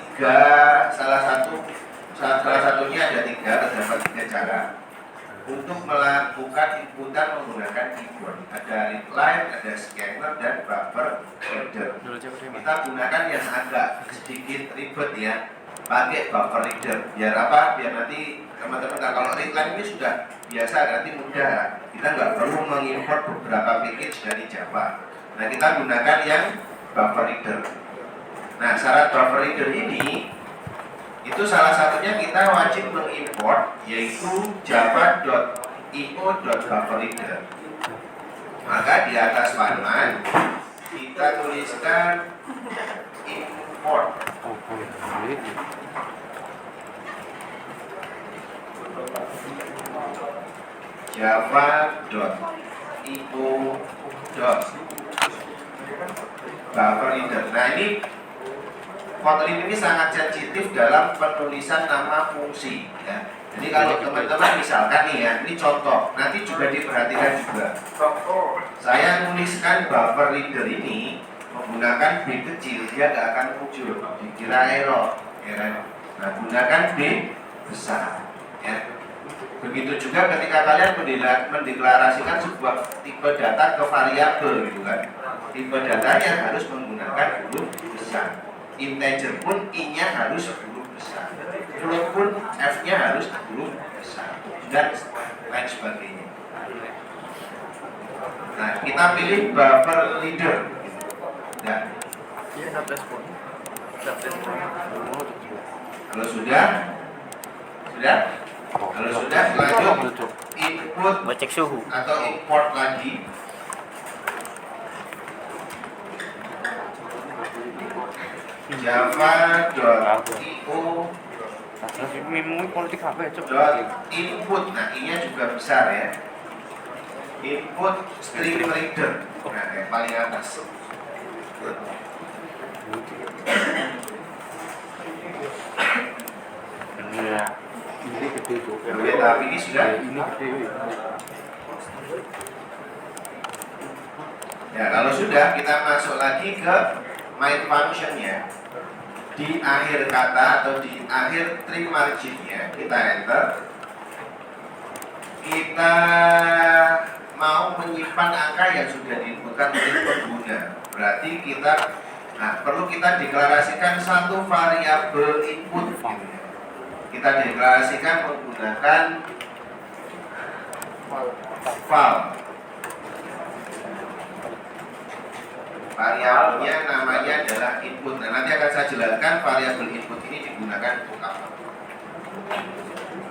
salah satunya ada terdapat tiga cara untuk melakukan inputan menggunakan keyboard. Ada read line, ada scanner, dan buffer reader. Kita gunakan yang agak sedikit ribet ya, pakai buffer reader. Biar apa? Biar nanti teman-teman, kalau read line ini sudah biasa, nanti mudah. Kita nggak perlu mengimport beberapa package dari Java. Nah, kita gunakan yang buffer reader. Nah, syarat buffer reader ini itu salah satunya kita wajib mengimport, yaitu java.io.bufferreader. Maka di atas panel kita tuliskan import java.io.bufferreader. Nah, ini Kotlin ini sangat sensitif dalam penulisan nama fungsi ya. Jadi kalau teman-teman misalkan nih ya, ini contoh, nanti juga diperhatikan juga. Saya menuliskan buffer reader ini menggunakan B kecil, dia tidak akan muncul, dikira error ya. Nah, gunakan B besar ya. Begitu juga ketika kalian mendeklarasikan sebuah tipe data ke variabel gitu kan. Tipe datanya harus menggunakan huruf besar. Integer pun I-nya harus huruf besar, float pun F-nya harus huruf besar, dan lain sebagainya. Nah, kita pilih buffer reader. Nah, kalau sudah, lanjut input Cek suhu. atau import lagi. Java.io input, nah I-nya juga besar ya. Input string reader, nah yang paling atas. Ini gede tuh. Tapi ini sudah. Ini gede. Ya, kalau sudah kita masuk lagi ke main function-nya. Di akhir kata atau di akhir string margin-nya kita enter. Kita mau menyimpan angka yang sudah diinputkan oleh pengguna. Berarti perlu kita deklarasikan satu variabel input gitu ya. Kita deklarasikan menggunakan val. Variabelnya namanya adalah input. Nah, nanti akan saya jelaskan variabel input ini digunakan untuk apa.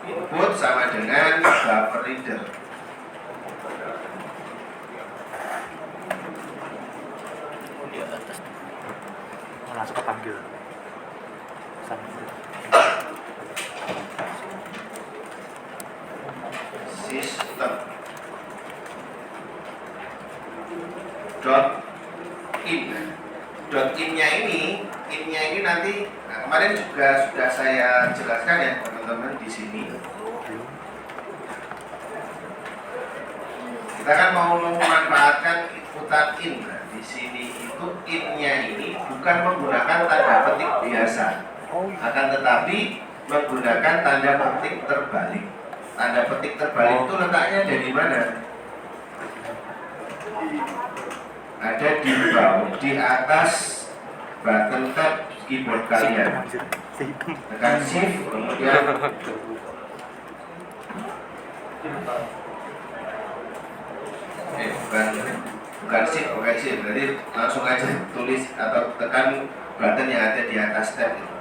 Input sama dengan buffer reader. Langsung kepanggil. Sistem dot in-nya ini nanti, nah kemarin juga sudah saya jelaskan ya teman-teman di sini. Kita kan mau memanfaatkan inputan in. Nah, di sini itu in-nya ini bukan menggunakan tanda petik biasa, akan tetapi menggunakan tanda petik terbalik. Tanda petik terbalik itu letaknya ada di mana? Ada di bawah, di atas button tab keyboard kalian. Tekan shift, kemudian bukan shift, jadi langsung aja tulis atau tekan button yang ada di atas tab itu.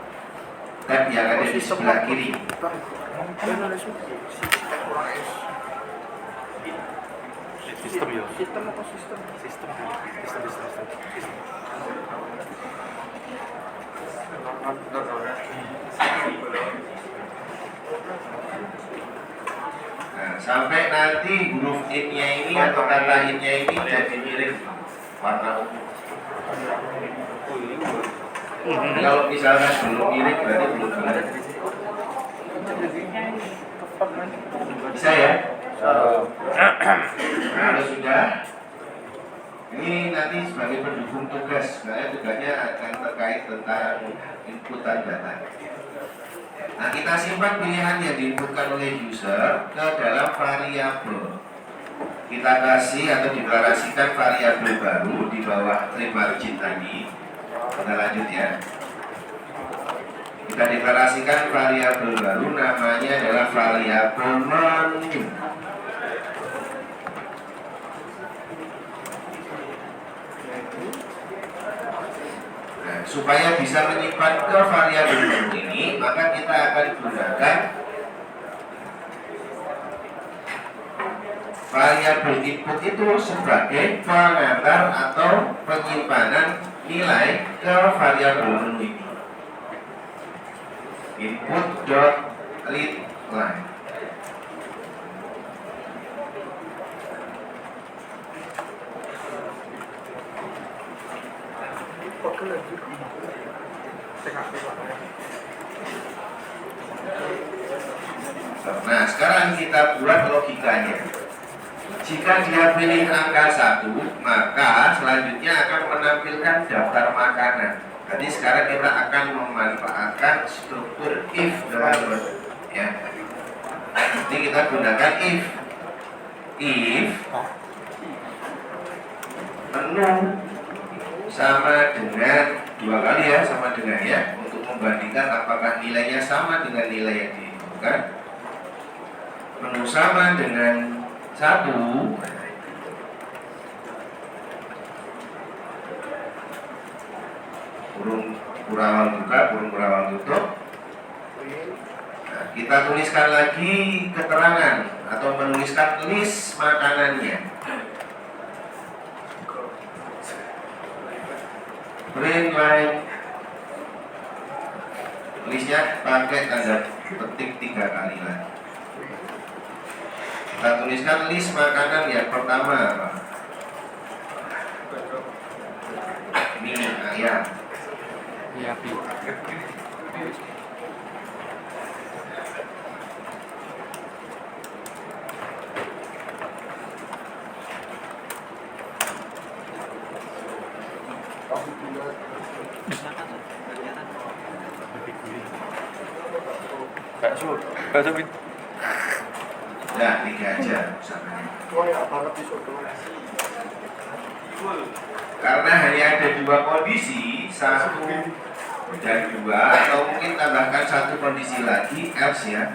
Tab yang ada di sebelah kiri. Sistem ya. Sistem apa sistem? Sistem. Nah, sampai nanti huruf in-nya ini atau kata in-nya ini jadi mirip warna ungu. Kalau misalnya belum mirip berarti belum benar. Bisa ya? Kalau sudah, ini nanti sebagai pendukung tugas, sebenarnya tugasnya akan terkait tentang inputan data. Nah, kita simpan pilihan yang diinputkan oleh user ke dalam variabel. Kita kasih atau deklarasikan variabel baru di bawah trim margin tadi. Kita lanjut ya. Kita deklarasikan variabel baru, namanya adalah variabel menu. Nah, supaya bisa menyimpan ke variabel baru ini, maka kita akan gunakan variabel input itu sebagai pengantar atau penyimpanan nilai ke variabel menu ini. Input.readline. Oke lagi. Nah, sekarang kita buat logikanya. Jika dia pilih angka 1, maka selanjutnya akan menampilkan daftar makanan. Jadi sekarang kita akan memanfaatkan struktur if dalam ya. Jadi kita gunakan if menu sama dengan 2 kali ya, sama dengan ya, untuk membandingkan apakah nilainya sama dengan nilai yang diinputkan. Menu sama dengan 1, kurung kurawal buka, kurung kurawal tutup. Nah, kita tuliskan lagi keterangan atau menuliskan list makanannya. Print line, listnya pakai tanda petik 3 kali lagi. Kita tuliskan list makanan yang pertama apa? Mie ayam. Iya, Pi. Bakso, Pi. Nah, 3 aja usahanya. Wah, ya banget di soto. Karena hanya ada 2 kondisi, 1 dan 2, atau mungkin tambahkan 1 kondisi lagi, else ya.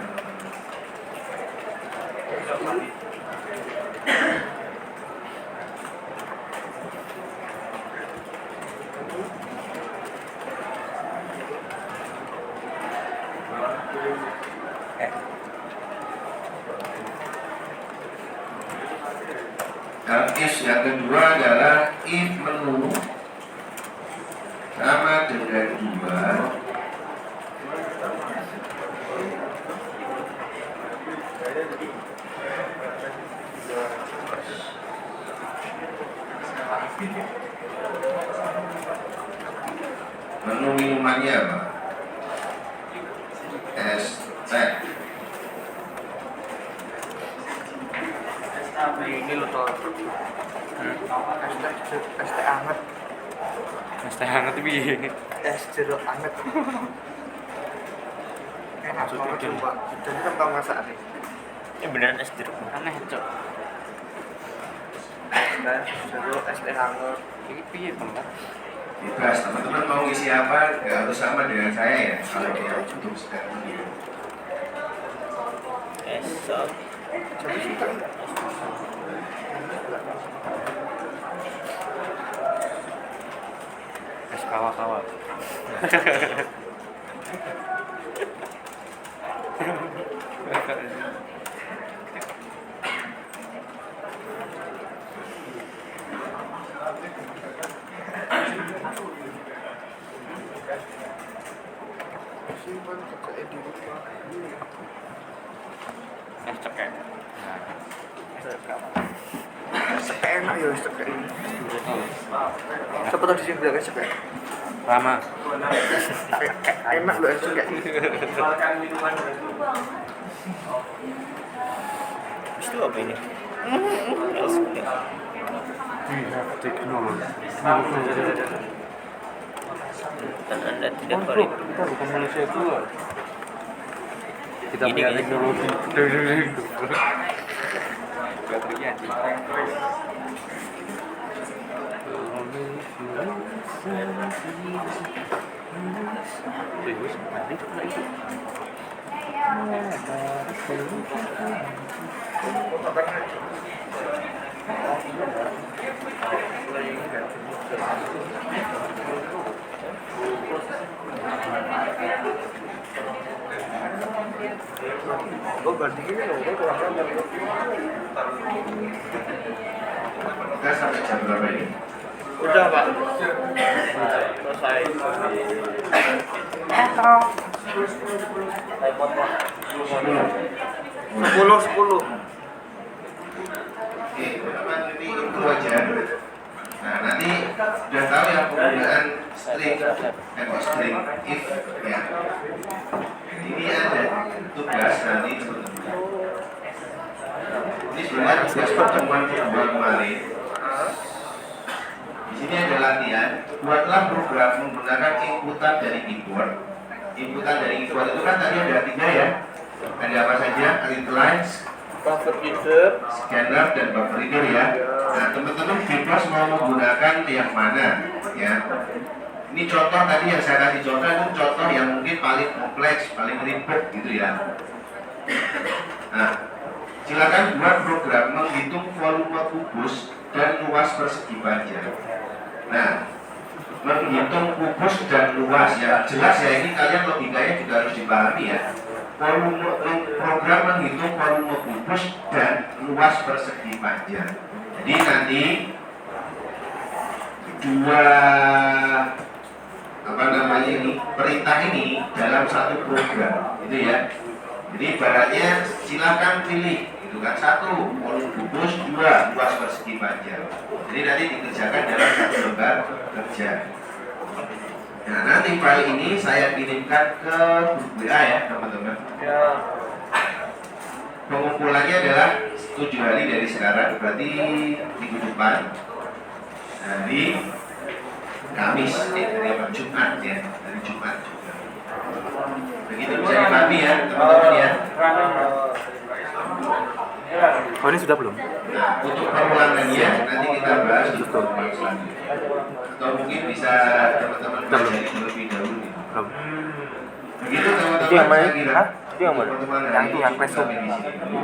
Else yang kedua adalah if menu sama dengan 2 menu minumannya apa? Es teh. Ini lo tau. Es teh hangat. Es teh hangat piye? Es jeruk hangat. Enak banget coba. Jadi kan tau masak nih. Ini beneran es jeruk. Aneh, Cok. Es jeruk, es teh hangat. Iki piye, Bang? Bebas, teman-teman mau ngisi apa gak harus sama dengan saya ya. Kalau dia cukup sekarang ini. Esok. Jadi kita Es kawa-kawa. simpan ke di rumah. Es cekek. Enak ya es cekek ini. Siapa tadi sih bilang es cekek? Lama. Enak loh itu kayak Habis itu apa ini? Dan Anda tidak valid. Kita bukan Malaysia tua. Kita Ini punya kayaknya. teknologi. Baterainya anjing. oh berarti gini loh, gue kurang Kita sampai jam berapa ini? udah pak selesai sepuluh Oke, teman-teman ini itu aja. Nah, nanti sudah tahu ya penggunaan string string if ya. Ini ada tugas nanti teman-teman. Ini sebenarnya tugas pertemuan kedua kemarin. Di sini ada latihan. Buatlah program menggunakan inputan dari keyboard. Inputan dari keyboard itu kan tadi ada 3 ya. Ada apa saja? Read lines, buffer reader scanner dan buffer reader ya. Nah, teman-teman bebas mau menggunakan yang mana ya. Ini contoh tadi yang saya kasih contoh itu contoh yang mungkin paling kompleks, paling ribet gitu ya. Nah, silakan buat program menghitung volume kubus dan luas persegi panjang. Nah, menghitung kubus dan luas ya jelas ya, ini kalian logikanya juga harus dipahami ya. Program menghitung volume kubus dan luas persegi panjang. Jadi nanti dua perintah ini dalam satu program gitu ya. Jadi ibaratnya silakan pilih gitu kan, 1 volume kubus, 2 luas persegi panjang. Jadi nanti dikerjakan dalam satu lembar kerja. Nah, nanti file ini saya kirimkan ke grup WA ya teman-teman. ya Pengumpulannya adalah 7 hari dari sekarang, berarti minggu depan, hari Kamis, dari Jumat ya, dari Jumat juga. Begitu bisa dipahami ya teman-teman ya. Oh ini sudah belum? Nah, untuk pengulangannya nanti kita bahas di pertemuan selanjutnya. Atau mungkin bisa teman-teman pelajari terlebih dahulu. Belum. Begitu teman-teman. Itu yang mana? saya kira Hah? Itu yang mana? pertemuan hari Yang itu, ini yang cukup classroom. sampai di sini.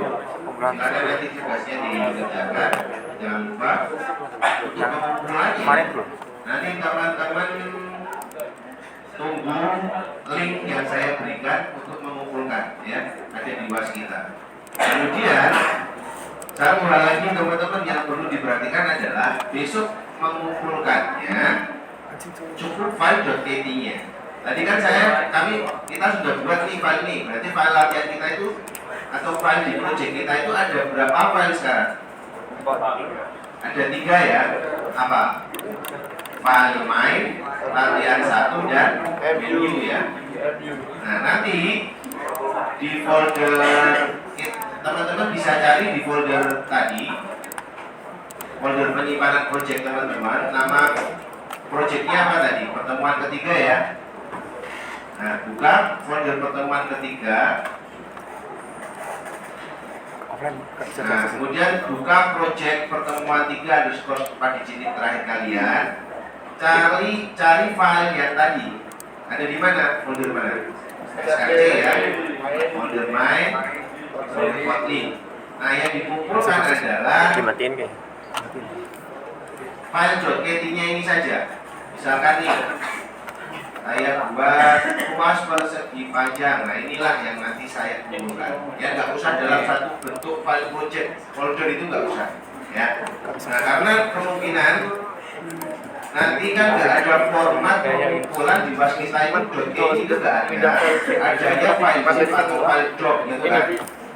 Obrolan Karena nanti tugasnya dikerjakan, jangan lupa untuk yang pengumpulannya. kemarin belum? Nanti teman-teman tunggu link yang saya berikan untuk mengumpulkan ya, ada di was kita. Kemudian satu hal lagi teman-teman yang perlu diperhatikan adalah besok mengumpulkannya cukup file.kt-nya. Tadi kan kita sudah buat nih file ini, berarti file latihan kita itu atau file di project kita itu ada berapa file sekarang? Ada 3 ya. Apa? File main, latihan 1 dan menu ya. Nah, nanti di folder teman-teman bisa cari di folder tadi, folder penyimpanan project teman-teman. Nama projectnya apa tadi? Pertemuan ketiga ya. Nah, buka folder pertemuan ketiga. Offline. Nah, kemudian buka project pertemuan 3 underscore pada digit terakhir kalian. Cari file yang tadi. Ada di mana? Folder mana? SKC ya. Folder main, folder kotlin. Nah, yang dikumpulkan adalah Dimatiin kayak. file .kt-nya ini saja. Misalkan nih, saya buat luas persegi panjang. Nah, inilah yang nanti saya kumpulkan. Ya, nggak usah dalam satu bentuk file project, folder itu nggak usah. Ya. Nah, karena kemungkinan nanti kan nggak ada format pengumpulan di was kita itu nggak ada. Adanya file zip atau file drop gitu kan.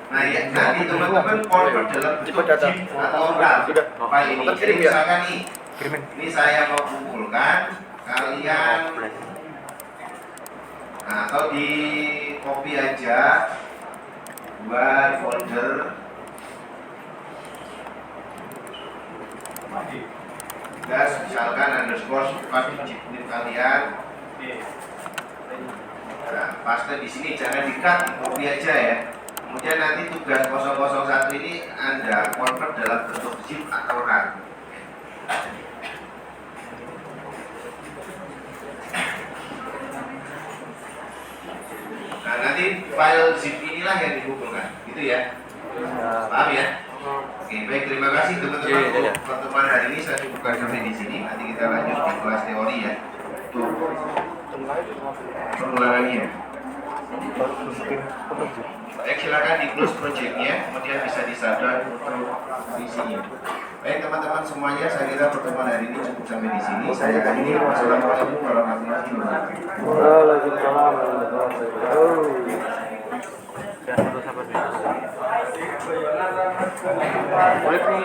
Nah, ya, nanti teman-teman convert dalam bentuk zip atau RAR file ini. Jadi misalkan nih, Kirimin. ini saya mau kumpulkan kalian atau di copy aja buat folder tugas misalkan underscore pas digit kalian. Nah, paste di sini jangan di-cut, copy aja ya. Kemudian nanti tugas 001 ini Anda convert dalam bentuk zip atau RAR. Nah, nanti file zip inilah yang dikumpulkan, gitu ya. Paham ya? Oke, baik, terima kasih teman-teman. Iya, iya, iya. Pertemuan hari ini saya cukupkan sampai di sini. Nanti kita lanjut di kelas teori ya. Tuh. Pengulangannya. Baik, silakan di close projectnya, kemudian bisa disadar untuk isinya. Baik teman-teman semuanya, saya kira pertemuan hari ini cukup sampai di sini. Saya akhiri. Wassalamualaikum warahmatullahi wabarakatuh. Waalaikumsalam. Ya, satu sampai boleh nih.